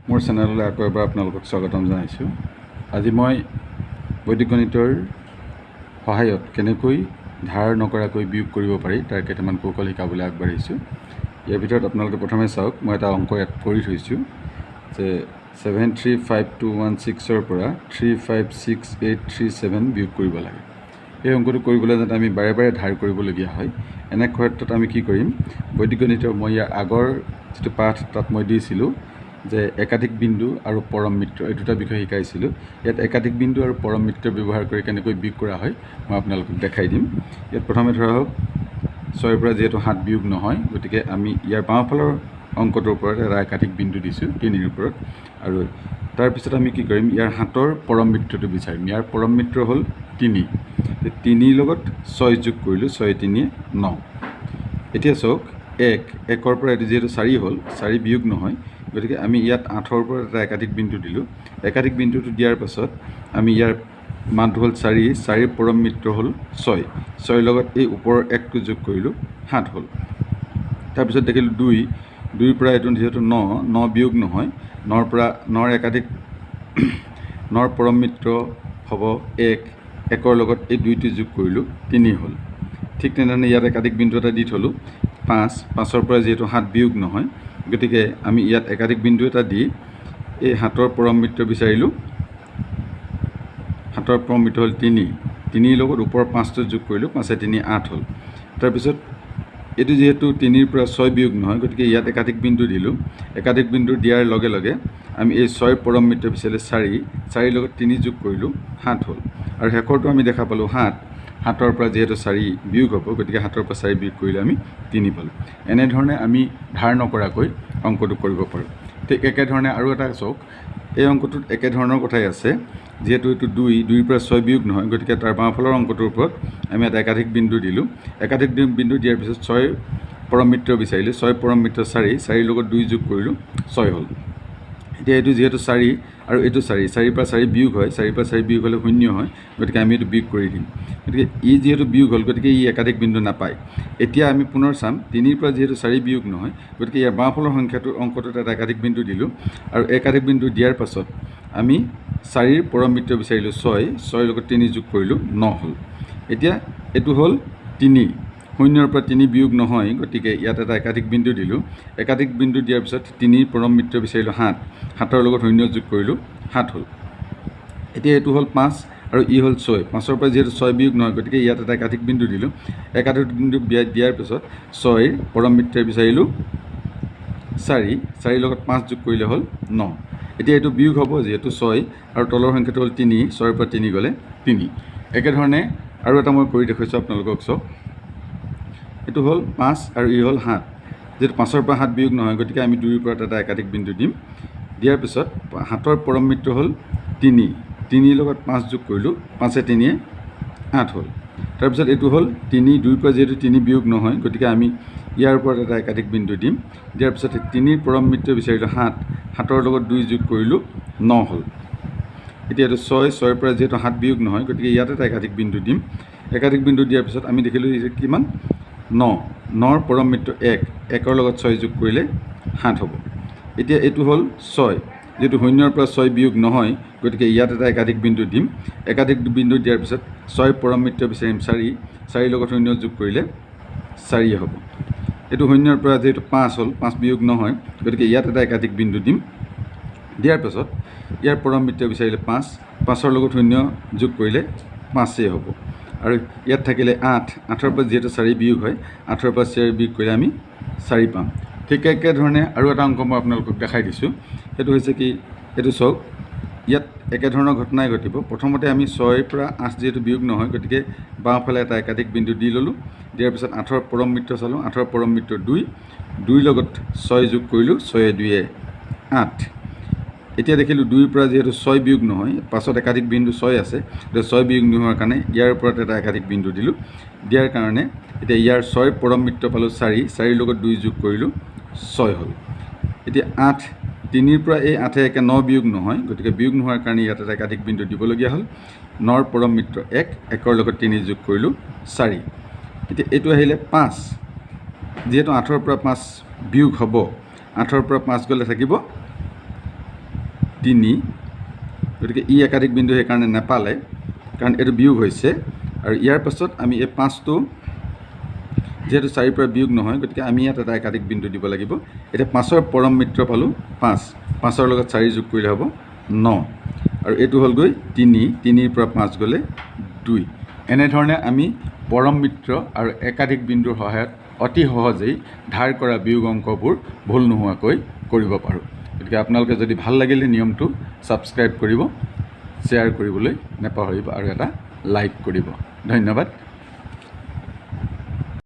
মোৰ চেনেললৈ আকৌ এবাৰ আপোনালোকক স্বাগতম জনাইছোঁ। আজি মই বৈদিক গণিতৰ সহায়ত কেনেকৈ ধাৰ নকৰাকৈ বিয়োগ কৰিব পাৰি তাৰ কেইটামান কৌশল শিকাবলৈ আগবাঢ়িছোঁ। ইয়াৰ ভিতৰত আপোনালোকে প্ৰথমে চাওক, মই এটা অংক ইয়াত কৰি থৈছোঁ যে 735216ৰ পৰা 356837 বিয়োগ কৰিব লাগে। এই অংকটো কৰিবলৈ যাতে আমি বাৰে বাৰে ধাৰ কৰিবলগীয়া হয়, এনে ক্ষেত্ৰত আমি কি কৰিম, বৈদিক গণিতৰ মই ইয়াৰ আগৰ যিটো পাঠ তাত মই দিছিলোঁ যে একাধিক বিন্দু আৰু পৰম মিত্ৰ, এই দুটা বিষয় শিকাইছিলোঁ। ইয়াত একাধিক বিন্দু আৰু পৰম মিত্ৰ ব্যৱহাৰ কৰি কেনেকৈ বিয়োগ কৰা হয় মই আপোনালোকক দেখাই দিম। ইয়াত প্ৰথমে ধৰা হওক 6ৰ পৰা যিহেতু 7 বিয়োগ নহয়, গতিকে আমি ইয়াৰ বাওঁফালৰ অংকটোৰ ওপৰত এটা একাধিক বিন্দু দিছোঁ 3ৰ ওপৰত, আৰু তাৰপিছত আমি কি কৰিম, ইয়াৰ 7ৰ পৰম মিত্ৰটো বিচাৰিম। ইয়াৰ পৰম মিত্ৰ হ'ল 3, 3ৰ লগত 6 যোগ কৰিলোঁ, 6 3 9। এতিয়া চাওক, 1ৰ পৰা এইটো যিহেতু 4 হ'ল, 4 বিয়োগ নহয়, গতিকে আমি ইয়াত 8ৰ পৰা এটা একাধিক বিন্দু দিলোঁ। একাধিক বিন্দুটো দিয়াৰ পাছত আমি ইয়াৰ মানটো হ'ল 4, 4ৰ পৰম মিত্ৰ হ'ল 6, 6ৰ লগত এই ওপৰৰ 1টো যোগ কৰিলোঁ, 7 হ'ল। তাৰপিছত দেখিলোঁ 2ৰ পৰা এইটো যিহেতু 9 বিয়োগ নহয়, 9ৰ পৰা 9ৰ একাধিক 9ৰ পৰম মিত্ৰ হ'ব 1ৰ লগত এই 2টো যোগ কৰিলোঁ, 3 হ'ল। ঠিক তেনেধৰণে ইয়াত একাধিক বিন্দু এটা দি থ'লোঁ 5ৰ পৰা যিহেতু 7 বিয়োগ নহয়, গতিকে আমি ইয়াত একাধিক বিন্দু এটা দি এই 7ৰ পৰম মিত্ৰ বিচাৰিলোঁ। 7ৰ পৰম মিত্ৰ হ'ল 3ৰ লগত ওপৰৰ 5টো যোগ কৰিলোঁ, 5 3 8 হ'ল। তাৰপিছত এইটো যিহেতু 3ৰ পৰা 6 বিয়োগ নহয়, গতিকে ইয়াত একাধিক বিন্দু দিলোঁ। একাধিক বিন্দু দিয়াৰ লগে লগে আমি এই 6ৰ পৰম মিত্ৰ বিচাৰিলে 4ৰ লগত 3 যোগ কৰিলোঁ, 7 হ'ল। আৰু শেষৰটো আমি দেখা পালোঁ 7ৰ পৰা যিহেতু 4 বিয়োগ হ'ব, গতিকে 7ৰ পৰা 4 বিয়োগ কৰিলে আমি 3 পালোঁ। এনেধৰণে আমি ধাৰ নকৰাকৈ অংকটো কৰিব পাৰোঁ। ঠিক একেধৰণে আৰু এটা চাওক, এই অংকটোত একেধৰণৰ কথাই আছে। যিহেতু এইটো 2ৰ পৰা 6 বিয়োগ নহয়, গতিকে তাৰ বাওঁফালৰ অংকটোৰ ওপৰত আমি এটা একাধিক বিন্দু দিলোঁ। একাধিক বিন্দু দিয়াৰ পিছত 6ৰ পৰম মিত্ৰ বিচাৰিলোঁ। 6ৰ পৰম মিত্ৰ 4ৰ লগত 2 যোগ কৰিলোঁ, 6 হ'ল। এতিয়া এইটো যিহেতু 4 আৰু এইটো 4ৰ পৰা 4 বিয়োগ হয়, 4ৰ পৰা 4 বিয়োগ হ'লে 0 হয়, গতিকে আমি এইটো বিয়োগ কৰি দিম। গতিকে ই যিহেতু বিয়োগ হ'ল, গতিকে ই একাধিক বিন্দু নাপায়। এতিয়া আমি পুনৰ চাম, 3ৰ পৰা যিহেতু 4 বিয়োগ নহয়, গতিকে ইয়াৰ বাওঁফালৰ অংকটোত এটা একাধিক বিন্দু দিলোঁ। আৰু একাধিক বিন্দু দিয়াৰ পাছত আমি 4ৰ পৰম মিত্ৰ বিচাৰিলোঁ 6ৰ লগত 3 যোগ কৰিলোঁ, 9 হ'ল। এতিয়া এইটো হ'ল 3, 0ৰ পৰা 3 বিয়োগ নহয়, গতিকে ইয়াত এটা একাধিক বিন্দু দিলোঁ। একাধিক বিন্দু দিয়াৰ পিছত 3ৰ পৰম মিত্ৰ বিচাৰিলোঁ 7ৰ লগত 0 যোগ কৰিলোঁ, 7 হ'ল। এতিয়া এইটো হ'ল 5 আৰু ই হ'ল 6, 5ৰ পৰা যিহেতু 6 বিয়োগ নহয়, গতিকে ইয়াত এটা একাধিক বিন্দু দিলোঁ। একাধিক বিন্দু দিয়াৰ পিছত 6ৰ পৰম মিত্ৰ বিচাৰিলোঁ 4ৰ লগত 5 যোগ কৰিলে হ'ল 9। এতিয়া এইটো বিয়োগ হ'ব, যিহেতু 6 আৰু তলৰ সংখ্যাটো হ'ল 3, 6ৰ পৰা 3 গ'লে 3। একেধৰণে আৰু এটা মই কৰি দেখুৱাইছোঁ আপোনালোকক, চাওক। এইটো হ'ল 5 আৰু ই হ'ল 7, যিহেতু 5ৰ পৰা 7 বিয়োগ নহয়, গতিকে আমি 2ৰ পৰা এটা একাধিক বিন্দু দিম। দিয়াৰ পিছত 7ৰ পৰম মিত্ৰ হ'ল 3ৰ লগত 5 যোগ কৰিলোঁ, 5 3 8 হ'ল। তাৰপিছত এইটো হ'ল 2ৰ পৰা যিহেতু 3 বিয়োগ নহয়, গতিকে আমি ইয়াৰ ওপৰত এটা একাধিক বিন্দু দিম। দিয়াৰ পিছত 3ৰ পৰম মিত্ৰ বিচাৰিলোঁ 7ৰ লগত 2 যোগ কৰিলোঁ, 9 হ'ল। এতিয়া এইটো 6ৰ পৰা যিহেতু 7 বিয়োগ নহয়, গতিকে ইয়াত এটা একাধিক বিন্দু দিম। একাধিক বিন্দু দিয়াৰ পিছত আমি দেখিলোঁ যে কিমান, 9ৰ পৰম মিত্ৰ 1ৰ লগত 6 যোগ কৰিলে 7 হ'ব। এতিয়া এইটো হ'ল 6, যিহেতু 0ৰ পৰা 6 বিয়োগ নহয়, গতিকে ইয়াত এটা একাধিক বিন্দু দিম। একাধিক বিন্দু দিয়াৰ পিছত 6ৰ পৰম মিত্ৰ বিচাৰিম 4ৰ লগত 0 যোগ কৰিলে 4 হ'ব। এইটো 0ৰ পৰা যিহেতু 5 হ'ল, 5 বিয়োগ নহয়, গতিকে ইয়াত এটা একাধিক বিন্দু দিম। দিয়াৰ পাছত ইয়াৰ পৰম মিত্ৰ বিচাৰিলে 5ৰ লগত 0 যোগ কৰিলে 5 হ'ব। আৰু ইয়াত থাকিলে 8ৰ পৰা যিহেতু 4 বিয়োগ হয়, 8ৰ পৰা 4 বিয়োগ কৰিলে আমি 4 পাম। ঠিক একেধৰণে আৰু এটা অংক মই আপোনালোকক দেখাই দিছোঁ। সেইটো হৈছে কি, এইটো চাওক, ইয়াত একেধৰণৰ ঘটনাই ঘটিব। প্ৰথমতে আমি 6ৰ পৰা 8 যিহেতু বিয়োগ নহয়, গতিকে বাওঁফালে এটা একাধিক বিন্দু দি ল'লোঁ। দিয়াৰ পিছত 8ৰ পৰম মিত্ৰ চালোঁ, 8ৰ পৰম মিত্ৰ 2ৰ লগত 6 যোগ কৰিলোঁ, 6 2 8। এতিয়া দেখিলোঁ 2ৰ পৰা যিহেতু 6 বিয়োগ নহয়, পাছত একাধিক বিন্দু 6 আছে, গতিকে 6 বিয়োগ নোহোৱাৰ কাৰণে ইয়াৰ ওপৰত এটা একাধিক বিন্দু দিলোঁ। দিয়াৰ কাৰণে এতিয়া ইয়াৰ 6ৰ পৰম মিত্ৰ পালোঁ 4ৰ লগত 2 যোগ কৰিলোঁ, 6 হ'ল। এতিয়া 3ৰ পৰা এই 8 একে 9 বিয়োগ নহয়, গতিকে বিয়োগ নোহোৱাৰ কাৰণে ইয়াত এটা একাধিক বিন্দু দিবলগীয়া হ'ল। 9ৰ পৰম মিত্ৰ 1ৰ লগত 3 যোগ কৰিলোঁ, 4। এতিয়া এইটো আহিলে 5, যিহেতু 8ৰ পৰা 5 বিয়োগ হ'ব, 8ৰ পৰা 5 গ'লে থাকিব 3 গতিকে ই একাধিক বিন্দু সেইকাৰণে নাপালে কাৰণ এইটো বিয়োগ হৈছে আৰু ইয়াৰ পাছত আমি এই 5টো যেহেতু 4 পৰা বিয়োগ নহয় গতিকে আমি ইয়াত এটা একাধিক বিন্দু দিব লাগিব এতিয়া 5ৰ পৰম মিত্ৰ পালোঁ 5ৰ লগত 4 যোগ কৰিলে হ'ব 9 আৰু এইটো হ'ল গৈ 3ৰ পৰা 5 গ'লে 2 এনেধৰণে আমি পৰম মিত্ৰ আৰু একাধিক বিন্দুৰ সহায়ত অতি সহজেই ধাৰ কৰা বিয়োগ অংকবোৰ ভুল নোহোৱাকৈ কৰিব পাৰোঁ গতিকে আপোনালোকে যদি ভাল লাগিলে নিয়মটো ছাবস্ক্ৰাইব কৰিব শ্বেয়াৰ কৰিবলৈ নাপাহৰিব আৰু এটা লাইক কৰিব ধন্যবাদ